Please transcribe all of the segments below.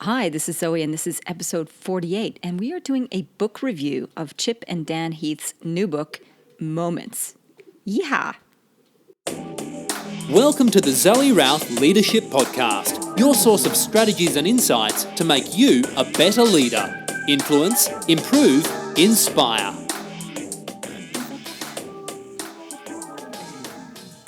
Hi, this is Zoe, and this is episode 48, and we are doing a book review of Chip and Dan Heath's new book, Moments. Yeehaw! Welcome to the Zoe Routh Leadership Podcast, your source of strategies and insights to make you a better leader. Influence, improve, inspire.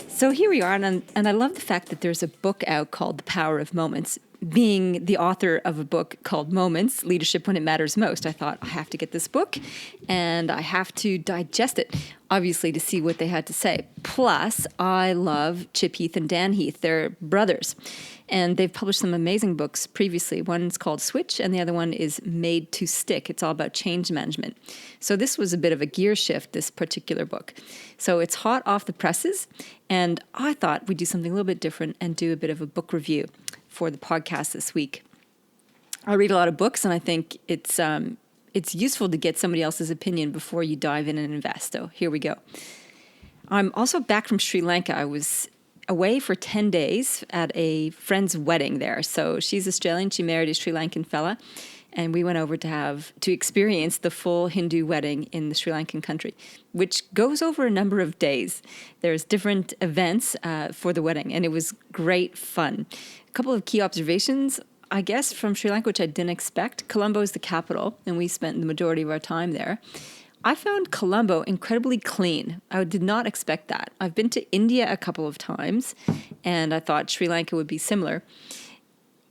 So here we are, and I love the fact that there's a book out called The Power of Moments. Being the author of a book called Moments, Leadership When It Matters Most, I thought I have to get this book and I have to digest it, obviously, to see what they had to say. Plus, I love Chip Heath and Dan Heath. They're brothers, and they've published some amazing books previously. One's called Switch, and the other one is Made to Stick. It's all about change management. So this was a bit of a gear shift, this particular book. So it's hot off the presses, and I thought we'd do something a little bit different and do a bit of a book review for the podcast this week. I read a lot of books, and I think it's useful to get somebody else's opinion before you dive in and invest. So here we go. I'm also back from Sri Lanka. I was away for 10 days at a friend's wedding there. So she's Australian. She married a Sri Lankan fella, and we went over to experience the full Hindu wedding in the Sri Lankan country, which goes over a number of days. There's different events for the wedding, and it was great fun. A couple of key observations, I guess, from Sri Lanka, which I didn't expect. Colombo is the capital, and we spent the majority of our time there. I found Colombo incredibly clean. I did not expect that. I've been to India a couple of times, and I thought Sri Lanka would be similar.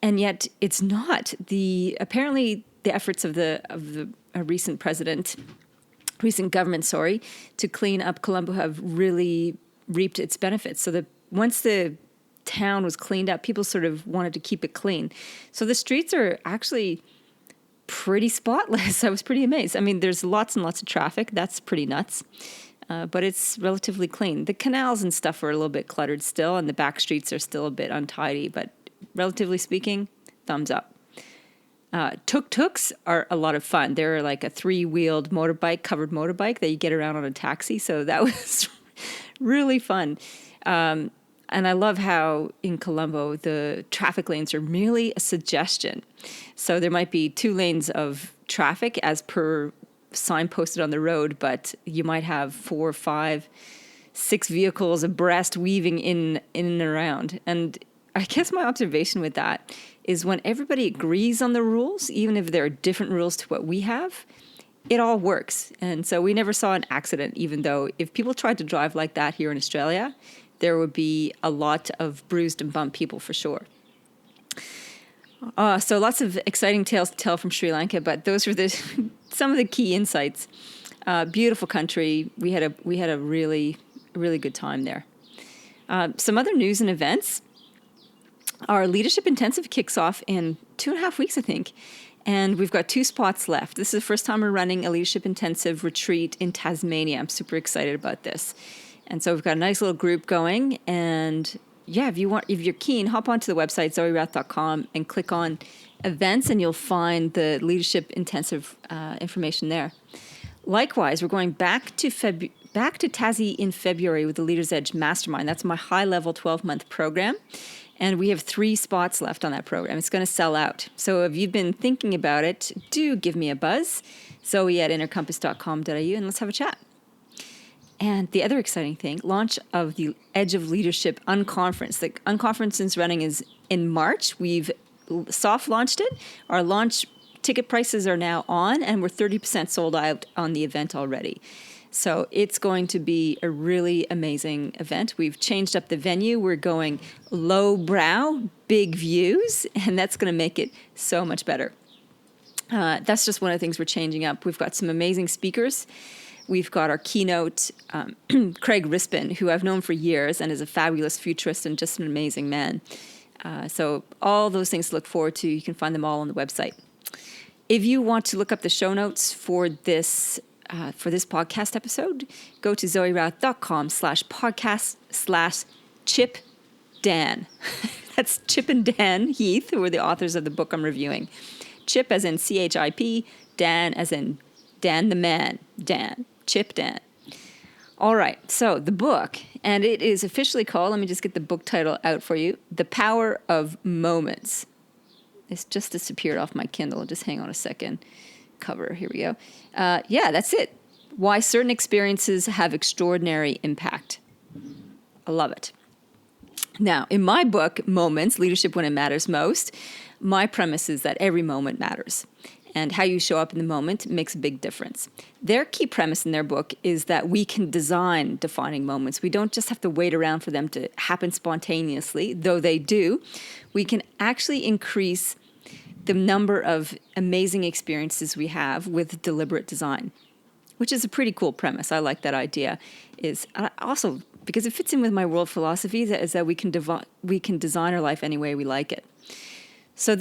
And yet it's not. Apparently the efforts of the recent government, to clean up Colombo have really reaped its benefits. So that once the town was cleaned up, people sort of wanted to keep it clean. So the streets are actually pretty spotless. I was pretty amazed. I mean, there's lots and lots of traffic. That's pretty nuts. But it's relatively clean. The canals and stuff are a little bit cluttered still, and the back streets are still a bit untidy, but relatively speaking, thumbs up. Tuk-tuks are a lot of fun. They're like a 3-wheeled covered motorbike that you get around on a taxi. So that was really fun. And I love how in Colombo, the traffic lanes are merely a suggestion. So there might be 2 lanes of traffic as per sign posted on the road, but you might have 4, 5, 6 vehicles abreast weaving in and around. And I guess my observation with that is when everybody agrees on the rules, even if there are different rules to what we have, it all works. And so we never saw an accident, even though if people tried to drive like that here in Australia, there would be a lot of bruised and bumped people for sure. So lots of exciting tales to tell from Sri Lanka, but those were some of the key insights. Beautiful country. We had a really, really good time there. Some other news and events. Our Leadership Intensive kicks off in 2.5 weeks, I think, and we've got 2 spots left. This is the first time we're running a Leadership Intensive retreat in Tasmania. I'm super excited about this. And so we've got a nice little group going, and yeah, if you're keen, hop onto the website, zoerouth.com, and click on events, and you'll find the Leadership Intensive information there. Likewise, we're going back to Tassie in February with the Leader's Edge Mastermind. That's my high-level 12-month program. And we have 3 spots left on that program. It's going to sell out. So if you've been thinking about it, do give me a buzz, zoe@innercompass.com.au, and let's have a chat. And the other exciting thing, launch of the Edge of Leadership Unconference. The Unconference is running in March. We've soft launched it. Our launch ticket prices are now on, and we're 30% sold out on the event already. So it's going to be a really amazing event. We've changed up the venue. We're going low brow, big views, and that's going to make it so much better. That's just one of the things we're changing up. We've got some amazing speakers. We've got our keynote, Craig Rispin, who I've known for years and is a fabulous futurist and just an amazing man. So all those things to look forward to, you can find them all on the website. If you want to look up the show notes for this podcast episode, go to zoerouth.com/podcast/Chip Dan. That's Chip and Dan Heath, who are the authors of the book I'm reviewing. Chip as in CHIP, Dan as in Dan the man, Dan. Chip Dan. All right, so the book, and it is officially called, let me just get the book title out for you, The Power of Moments. It's just disappeared off my Kindle. Just hang on a second. Cover. Here we go. Yeah, that's it. Why certain experiences have extraordinary impact. I love it. Now, in my book, Moments, Leadership When It Matters Most, my premise is that every moment matters. And how you show up in the moment makes a big difference. Their key premise in their book is that we can design defining moments. We don't just have to wait around for them to happen spontaneously, though they do. We can actually increase the number of amazing experiences we have with deliberate design, which is a pretty cool premise. I like that idea. Is also because it fits in with my world philosophy, is that we can design our life any way we like it. So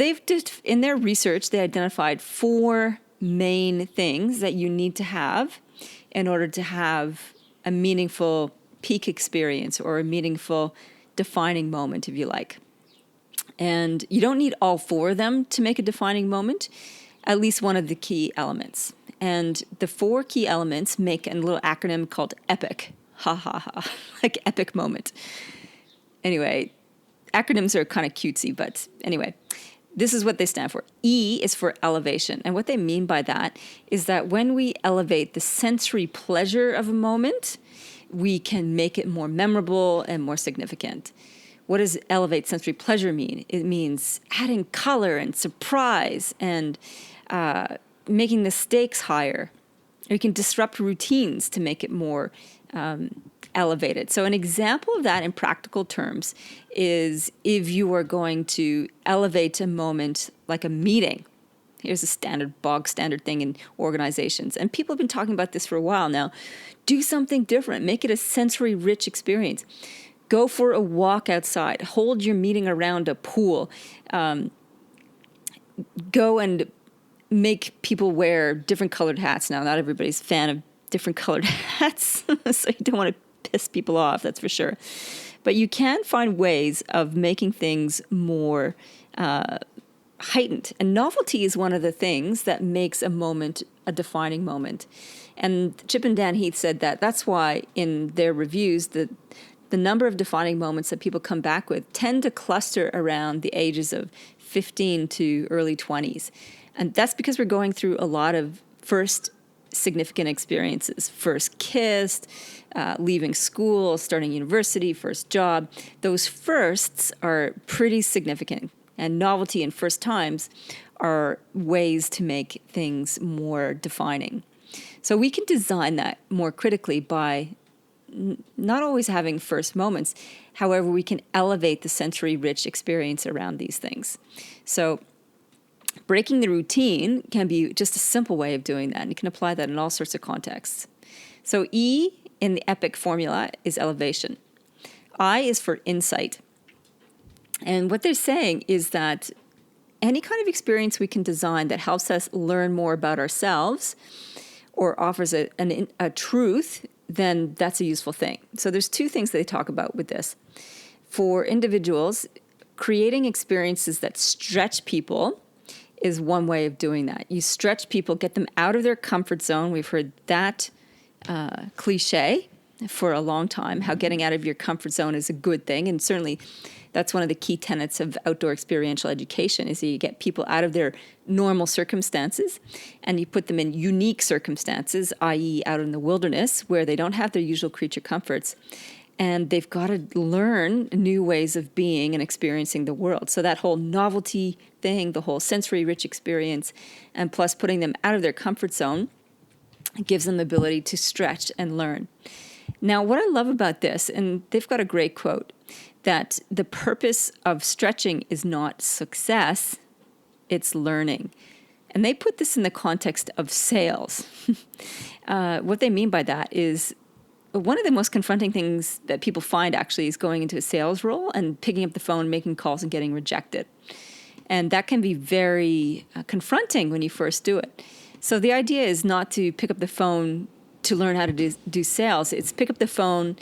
in their research, they identified 4 main things that you need to have in order to have a meaningful peak experience or a meaningful defining moment, if you like. And you don't need all 4 of them to make a defining moment, at least one of the key elements. And the 4 key elements make a little acronym called EPIC. Ha ha ha, like epic moment. Anyway, acronyms are kind of cutesy, but anyway, this is what they stand for. E is for elevation. And what they mean by that is that when we elevate the sensory pleasure of a moment, we can make it more memorable and more significant. What does elevate sensory pleasure mean? It means adding color and surprise and making the stakes higher. Or you can disrupt routines to make it more elevated. So an example of that in practical terms is if you are going to elevate a moment like a meeting. Here's a bog standard thing in organizations. And people have been talking about this for a while now. Do something different. Make it a sensory rich experience. Go for a walk outside. Hold your meeting around a pool. Go and make people wear different colored hats. Now, not everybody's a fan of different colored hats, so you don't want to piss people off, that's for sure. But you can find ways of making things more heightened. And novelty is one of the things that makes a moment a defining moment. And Chip and Dan Heath said that that's why in their reviews, the number of defining moments that people come back with tend to cluster around the ages of 15 to early 20s. And that's because we're going through a lot of first significant experiences. First kissed, leaving school, starting university, first job. Those firsts are pretty significant. And novelty and first times are ways to make things more defining. So we can design that more critically by not always having first moments. However, we can elevate the sensory-rich experience around these things. So breaking the routine can be just a simple way of doing that, and you can apply that in all sorts of contexts. So E in the EPIC formula is elevation. I is for insight. And what they're saying is that any kind of experience we can design that helps us learn more about ourselves or offers a truth, then that's a useful thing. So there's 2 things they talk about with this. For individuals, creating experiences that stretch people is one way of doing that. You stretch people, get them out of their comfort zone. We've heard that cliche for a long time, how getting out of your comfort zone is a good thing. And certainly that's one of the key tenets of outdoor experiential education is that you get people out of their normal circumstances and you put them in unique circumstances, i.e. out in the wilderness where they don't have their usual creature comforts. And they've got to learn new ways of being and experiencing the world. So that whole novelty thing, the whole sensory-rich experience, and plus putting them out of their comfort zone gives them the ability to stretch and learn. Now, what I love about this, and they've got a great quote, that the purpose of stretching is not success, it's learning. And they put this in the context of sales. What they mean by that is one of the most confronting things that people find actually is going into a sales role and picking up the phone, making calls, and getting rejected. And that can be very confronting when you first do it. So the idea is not to pick up the phone to learn how to do sales. It's pick up the phone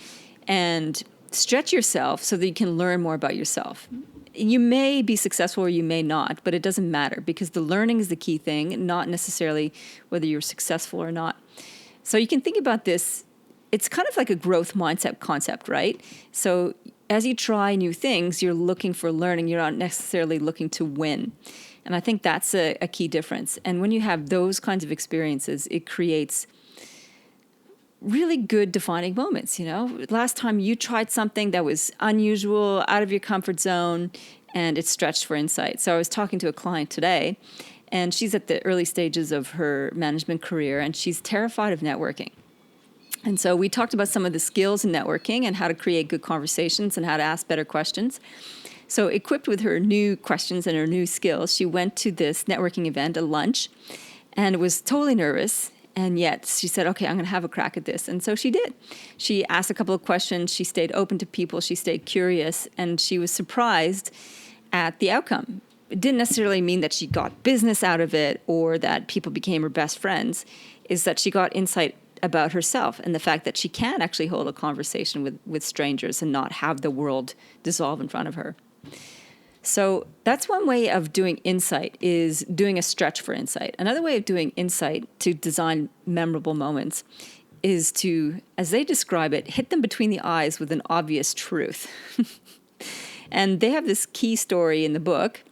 and stretch yourself so that you can learn more about yourself. You may be successful or you may not, but it doesn't matter because the learning is the key thing, not necessarily whether you're successful or not. So you can think about this. It's kind of like a growth mindset concept, right? So as you try new things, you're looking for learning. You're not necessarily looking to win. And I think that's a key difference. And when you have those kinds of experiences, it creates really good defining moments. Last time you tried something that was unusual, out of your comfort zone, and it stretched for insight. So I was talking to a client today, and she's at the early stages of her management career, and she's terrified of networking. And so we talked about some of the skills in networking and how to create good conversations and how to ask better questions. So equipped with her new questions and her new skills, she went to this networking event, a lunch, and was totally nervous. And yet she said, okay, I'm going to have a crack at this. And so she did. She asked a couple of questions. She stayed open to people. She stayed curious. And she was surprised at the outcome. It didn't necessarily mean that she got business out of it or that people became her best friends. Is that she got insight about herself and the fact that she can actually hold a conversation with strangers and not have the world dissolve in front of her. So that's one way of doing insight, is doing a stretch for insight. Another way of doing insight to design memorable moments is to, as they describe it, hit them between the eyes with an obvious truth. And they have this key story in the book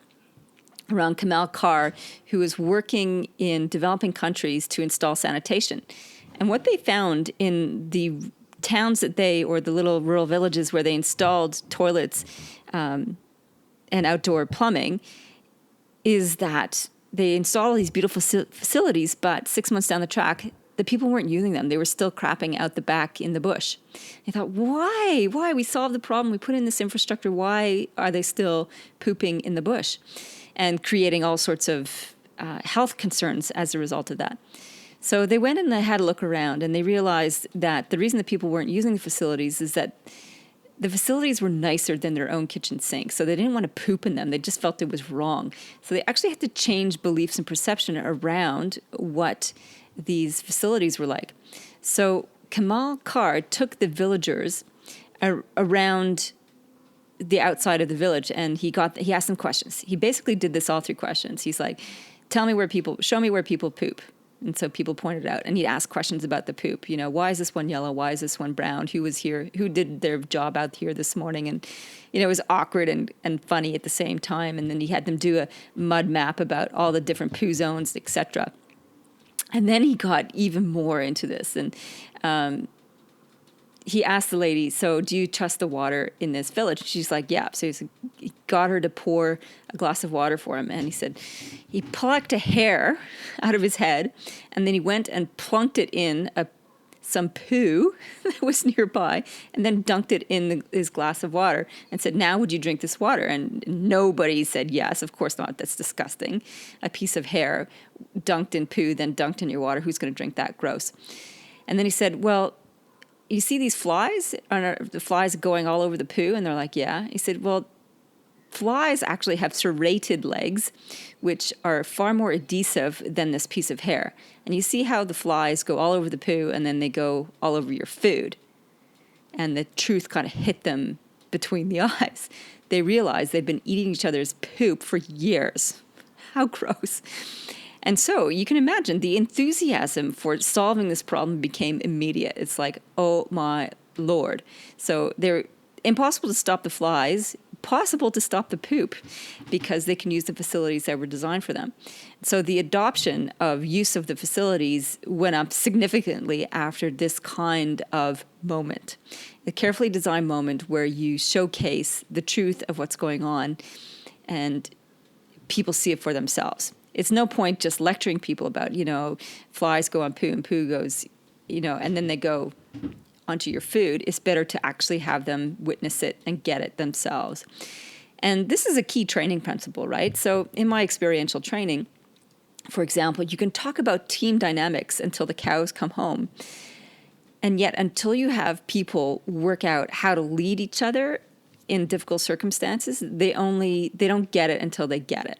around Kamal Carr, who was working in developing countries to install sanitation. And what they found in the towns or the little rural villages where they installed toilets and outdoor plumbing is that they installed all these beautiful facilities, but 6 months down the track, the people weren't using them. They were still crapping out the back in the bush. They thought, why? We solved the problem. We put in this infrastructure. Why are they still pooping in the bush? And creating all sorts of health concerns as a result of that. So they went and they had a look around, and they realized that the reason that people weren't using the facilities is that the facilities were nicer than their own kitchen sink. So they didn't want to poop in them. They just felt it was wrong. So they actually had to change beliefs and perception around what these facilities were like. So Kamal Carr took the villagers around the outside of the village, and he asked them questions. He basically did this all through questions. He's like, show me where people poop. And so people pointed out, and he'd ask questions about the poop. Why is this one yellow? Why is this one brown? Who was here? Who did their job out here this morning? And, it was awkward and funny at the same time. And then he had them do a mud map about all the different poo zones, etc. And then he got even more into this. And he asked the lady, so do you trust the water in this village? She's like, yeah. So he got her to pour a glass of water for him. And he said he plucked a hair out of his head, and then he went and plunked it in some poo that was nearby, and then dunked it in his glass of water and said, now would you drink this water? And nobody said yes. Of course not. That's disgusting. A piece of hair dunked in poo, then dunked in your water. Who's going to drink that? Gross. And then he said, well, you see these flies? Are the flies going all over the poo? And they're like, yeah. He said, well, flies actually have serrated legs, which are far more adhesive than this piece of hair. And you see how the flies go all over the poo and then they go all over your food. And the truth kind of hit them between the eyes. They realized they've been eating each other's poop for years. How gross. And so you can imagine the enthusiasm for solving this problem became immediate. It's like, oh my Lord. So they're impossible to stop the flies, possible to stop the poop, because they can use the facilities that were designed for them. So the adoption of use of the facilities went up significantly after this kind of moment. A carefully designed moment where you showcase the truth of what's going on and people see it for themselves. It's no point just lecturing people about, flies go on poo and poo goes, and then they go onto your food. It's better to actually have them witness it and get it themselves. And this is a key training principle, right? So in my experiential training, for example, you can talk about team dynamics until the cows come home. And yet until you have people work out how to lead each other in difficult circumstances, they don't get it until they get it.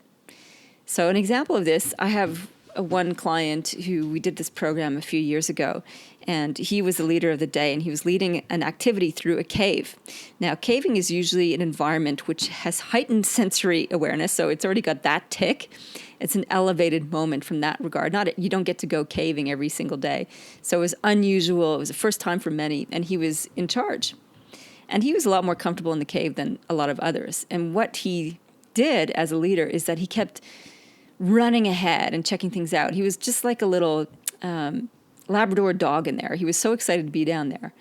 So an example of this, I have one client who we did this program a few years ago, and he was the leader of the day, and he was leading an activity through a cave. Now, caving is usually an environment which has heightened sensory awareness, so it's already got that tick. It's an elevated moment from that regard. You don't get to go caving every single day. So it was unusual. It was the first time for many, and he was in charge. And he was a lot more comfortable in the cave than a lot of others. And what he did as a leader is that he kept running ahead and checking things out. He was just like a little Labrador dog in there. He was so excited to be down there.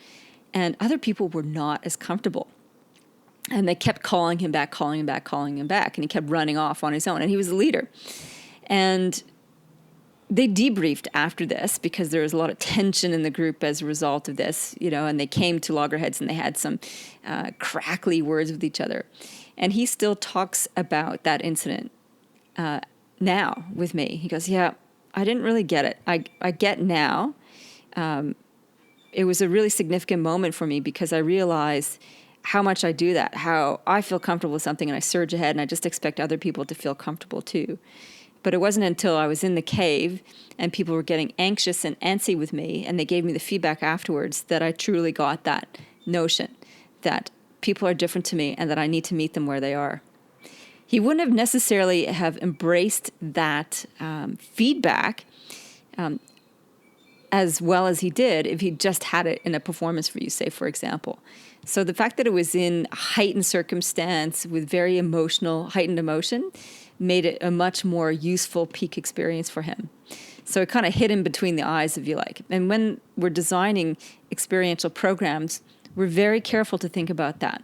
And other people were not as comfortable. And they kept calling him back. And he kept running off on his own. And he was the leader. And they debriefed after this because there was a lot of tension in the group as a result of this, and they came to loggerheads and they had some crackly words with each other. And he still talks about that incident now with me. He goes, yeah, I didn't really get it. I get now. It was a really significant moment for me because I realized how much I do that, how I feel comfortable with something and I surge ahead and I just expect other people to feel comfortable too. But it wasn't until I was in the cave and people were getting anxious and antsy with me and they gave me the feedback afterwards that I truly got that notion that people are different to me and that I need to meet them where they are. He wouldn't have necessarily have embraced that feedback as well as he did if he just had it in a performance review, say, for example. So the fact that it was in heightened circumstance with very heightened emotion made it a much more useful peak experience for him. So it kind of hit him between the eyes, if you like. And when we're designing experiential programs, we're very careful to think about that.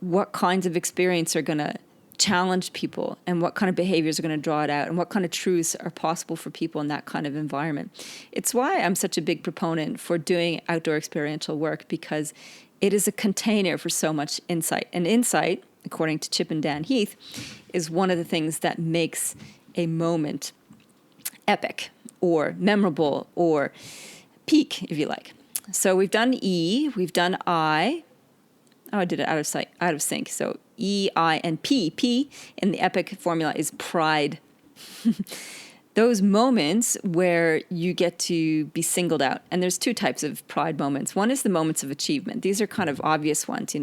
What kinds of experience are going to challenge people and what kind of behaviors are going to draw it out and what kind of truths are possible for people in that kind of environment. It's why I'm such a big proponent for doing outdoor experiential work, because it is a container for so much insight. And insight, according to Chip and Dan Heath, is one of the things that makes a moment epic or memorable or peak, if you like. So we've done E, we've done I. Oh, I did it out of sync. So E, I, and P. P in the epic formula is pride. Those moments where you get to be singled out. And there's two types of pride moments. One is the moments of achievement. These are kind of obvious ones,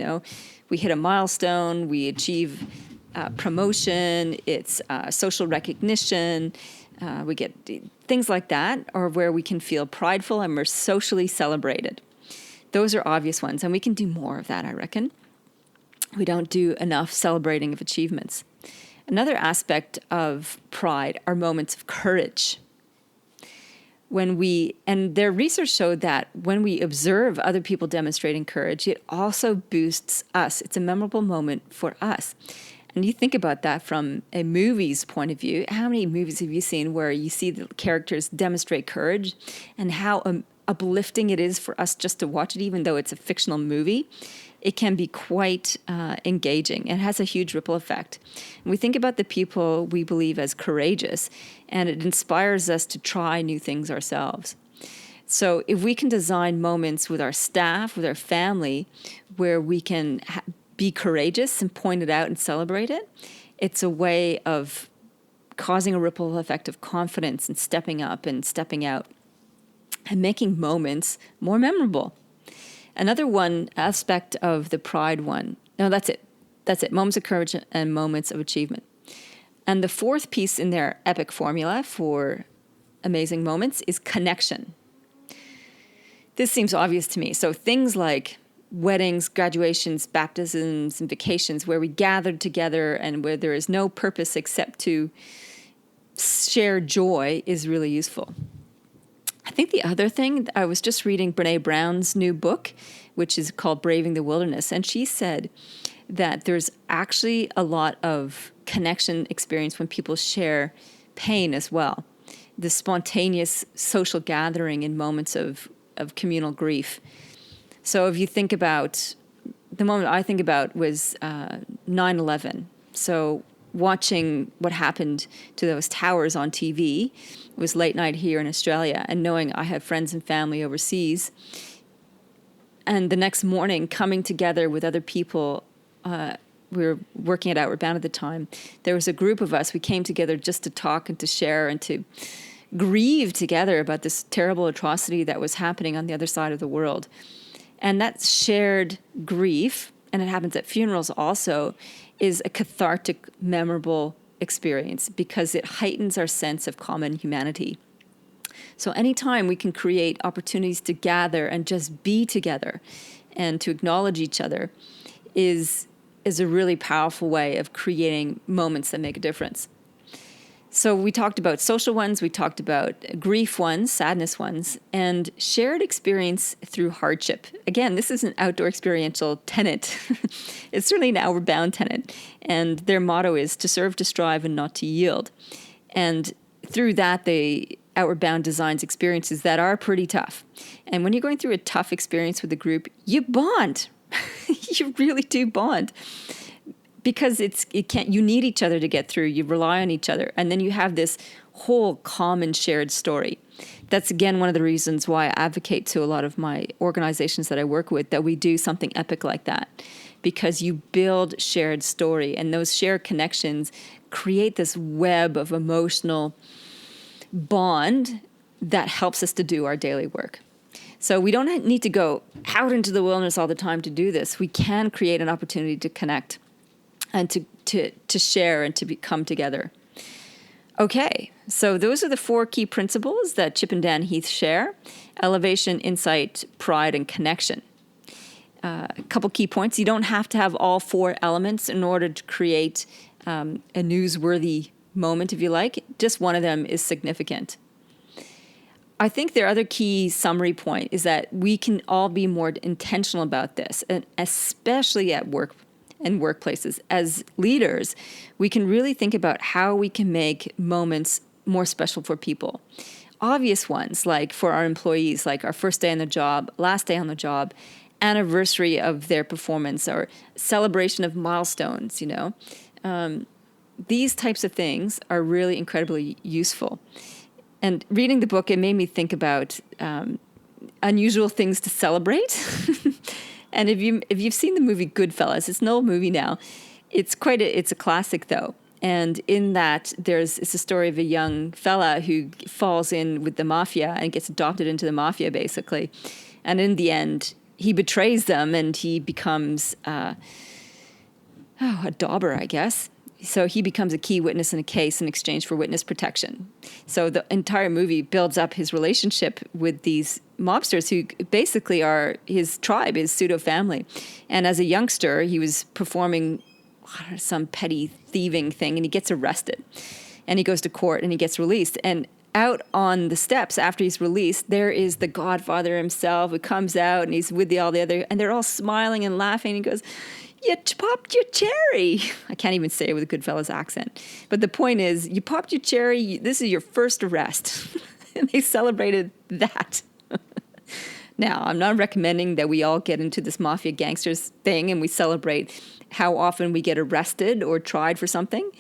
We hit a milestone, we achieve promotion, it's social recognition, we get things like that, or where we can feel prideful and we're socially celebrated. Those are obvious ones, and we can do more of that, I reckon. We don't do enough celebrating of achievements. Another aspect of pride are moments of courage. And their research showed that when we observe other people demonstrating courage, it also boosts us. It's a memorable moment for us. And you think about that from a movie's point of view. How many movies have you seen where you see the characters demonstrate courage and how uplifting it is for us just to watch it, even though it's a fictional movie? It can be quite engaging. It has a huge ripple effect. And we think about the people we believe as courageous, and it inspires us to try new things ourselves. So if we can design moments with our staff, with our family, where we can be courageous and point it out and celebrate it, it's a way of causing a ripple effect of confidence and stepping up and stepping out and making moments more memorable. Another one aspect of the pride one, no, that's it. Moments of courage and moments of achievement. And the fourth piece in their epic formula for amazing moments is connection. This seems obvious to me. So things like weddings, graduations, baptisms, and vacations where we gathered together and where there is no purpose except to share joy is really useful. I think the other thing, I was just reading Brené Brown's new book, which is called Braving the Wilderness, and she said that there's actually a lot of connection experience when people share pain as well. The spontaneous social gathering in moments of communal grief. So if you think about, the moment I think about was 9/11. So watching what happened to those towers on TV. It was late night here in Australia, and knowing I had friends and family overseas. And the next morning, coming together with other people, we were working at Outward Bound at the time. There was a group of us. We came together just to talk and to share and to grieve together about this terrible atrocity that was happening on the other side of the world. And that shared grief, and it happens at funerals also, is a cathartic, memorable experience because it heightens our sense of common humanity. So anytime we can create opportunities to gather and just be together and to acknowledge each other is a really powerful way of creating moments that make a difference. So we talked about social ones, we talked about grief ones, sadness ones, and shared experience through hardship. Again, this is an outdoor experiential tenet. It's certainly an outward bound tenet. And their motto is to serve, to strive, and not to yield. And through that, they outward bound designs experiences that are pretty tough. And when you're going through a tough experience with a group, you bond. You really do bond. Because you need each other to get through. You rely on each other. And then you have this whole common shared story. That's, again, one of the reasons why I advocate to a lot of my organizations that I work with that we do something epic like that. Because you build shared story, and those shared connections create this web of emotional bond that helps us to do our daily work. So we don't need to go out into the wilderness all the time to do this. We can create an opportunity to connect and to share and to come together. Okay, so those are the 4 key principles that Chip and Dan Heath share: elevation, insight, pride, and connection. A couple key points. You don't have to have all 4 elements in order to create a newsworthy moment, if you like. Just one of them is significant. I think their other key summary point is that we can all be more intentional about this, and especially at work and workplaces. As leaders, we can really think about how we can make moments more special for people. Obvious ones, like for our employees, like our first day on the job, last day on the job, anniversary of their performance, or celebration of milestones, These types of things are really incredibly useful. And reading the book, it made me think about unusual things to celebrate. And if you've seen the movie Goodfellas, it's an old movie now. It's a classic though. And in that, it's a story of a young fella who falls in with the mafia and gets adopted into the mafia, basically. And in the end, he betrays them and he becomes a dauber, I guess. So he becomes a key witness in a case in exchange for witness protection. So the entire movie builds up his relationship with these mobsters who basically are his tribe, his pseudo-family. And as a youngster, he was performing some petty thieving thing, and he gets arrested. And he goes to court, and he gets released. And out on the steps after he's released, there is the Godfather himself who comes out, and he's with all the other, and they're all smiling and laughing. And he goes, "You popped your cherry." I can't even say it with a Goodfellas accent. But the point is, you popped your cherry. This is your first arrest. And they celebrated that. Now, I'm not recommending that we all get into this mafia gangsters thing and we celebrate how often we get arrested or tried for something.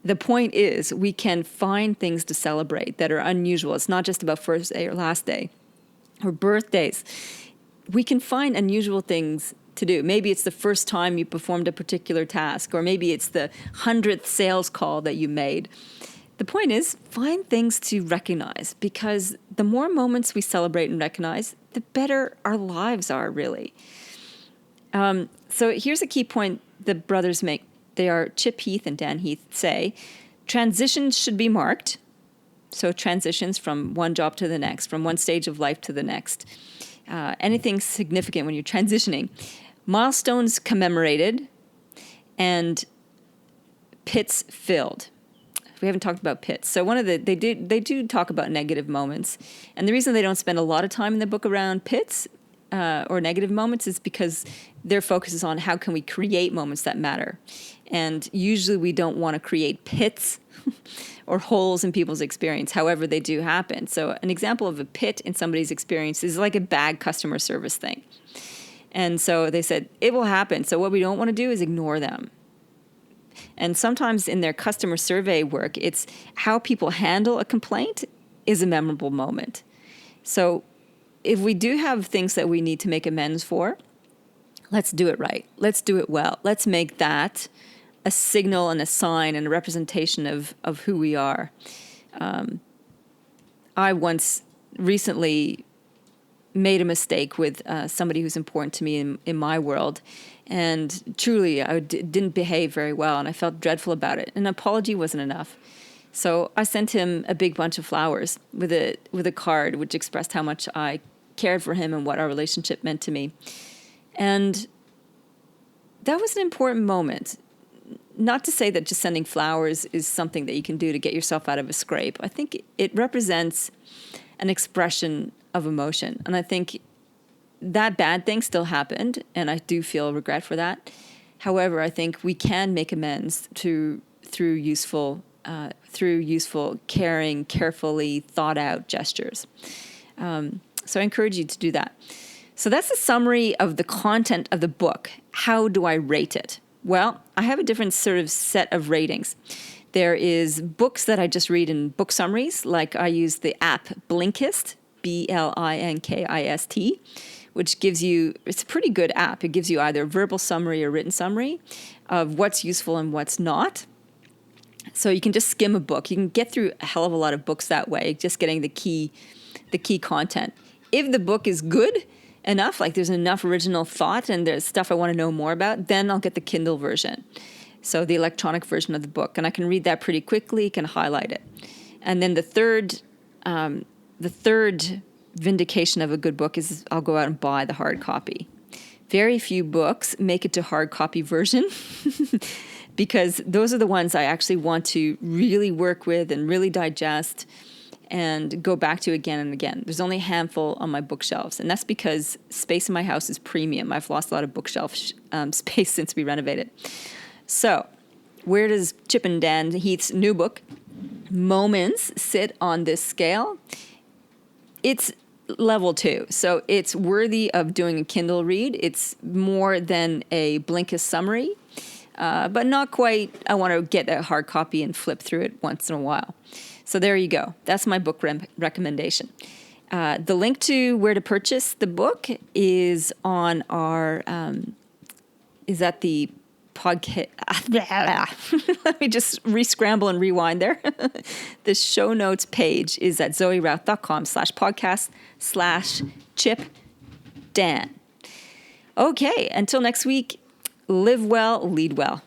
The point is, we can find things to celebrate that are unusual. It's not just about first day or last day or birthdays. We can find unusual things to do. Maybe it's the first time you performed a particular task, or maybe it's the 100th sales call that you made. The point is, find things to recognize, because the more moments we celebrate and recognize, the better our lives are, really. So here's a key point the brothers make. They are Chip Heath and Dan Heath say, transitions should be marked. So transitions from one job to the next, from one stage of life to the next. Anything significant when you're transitioning. Milestones commemorated and pits filled. We haven't talked about pits. So they do talk about negative moments. And the reason they don't spend a lot of time in the book around pits or negative moments is because their focus is on how can we create moments that matter. And usually we don't want to create pits or holes in people's experience. However, they do happen. So an example of a pit in somebody's experience is like a bad customer service thing. And so they said, it will happen. So what we don't want to do is ignore them. And sometimes in their customer survey work, it's how people handle a complaint is a memorable moment. So if we do have things that we need to make amends for, let's do it right. Let's do it well. Let's make that a signal and a sign and a representation of who we are. I once recently made a mistake with somebody who's important to me in my world. And truly, I didn't behave very well, and I felt dreadful about it. An apology wasn't enough. So I sent him a big bunch of flowers with a card which expressed how much I cared for him and what our relationship meant to me. And that was an important moment. not to say that just sending flowers is something that you can do to get yourself out of a scrape. I think it represents an expression of emotion. And I think that bad thing still happened, and I do feel regret for that. However, I think we can make amends through useful, caring, carefully thought out gestures. So I encourage you to do that. So that's a summary of the content of the book. How do I rate it? Well, I have a different sort of set of ratings. There is books that I just read in book summaries, like I use the app Blinkist, Blinkist, which gives you, it's a pretty good app. It gives you either a verbal summary or written summary of what's useful and what's not. So you can just skim a book. You can get through a hell of a lot of books that way, just getting the key content. If the book is good enough, like there's enough original thought and there's stuff I want to know more about, then I'll get the Kindle version. So the electronic version of the book. And I can read that pretty quickly, can highlight it. And then the third vindication of a good book is I'll go out and buy the hard copy. Very few books make it to hard copy version because those are the ones I actually want to really work with and really digest and go back to again and again. There's only a handful on my bookshelves, and that's because space in my house is premium. I've lost a lot of bookshelf space since we renovated. So where does Chip and Dan Heath's new book, Moments, sit on this scale? It's level 2, so it's worthy of doing a Kindle read. It's more than a Blinkist summary, but not quite. I want to get a hard copy and flip through it once in a while. So there you go. That's my book recommendation. The link to where to purchase the book is on our, is at the podcast. Let me just re-scramble and rewind there. The show notes page is at zoerouth.com/podcast/Chip Dan. Okay, until next week, live well, lead well.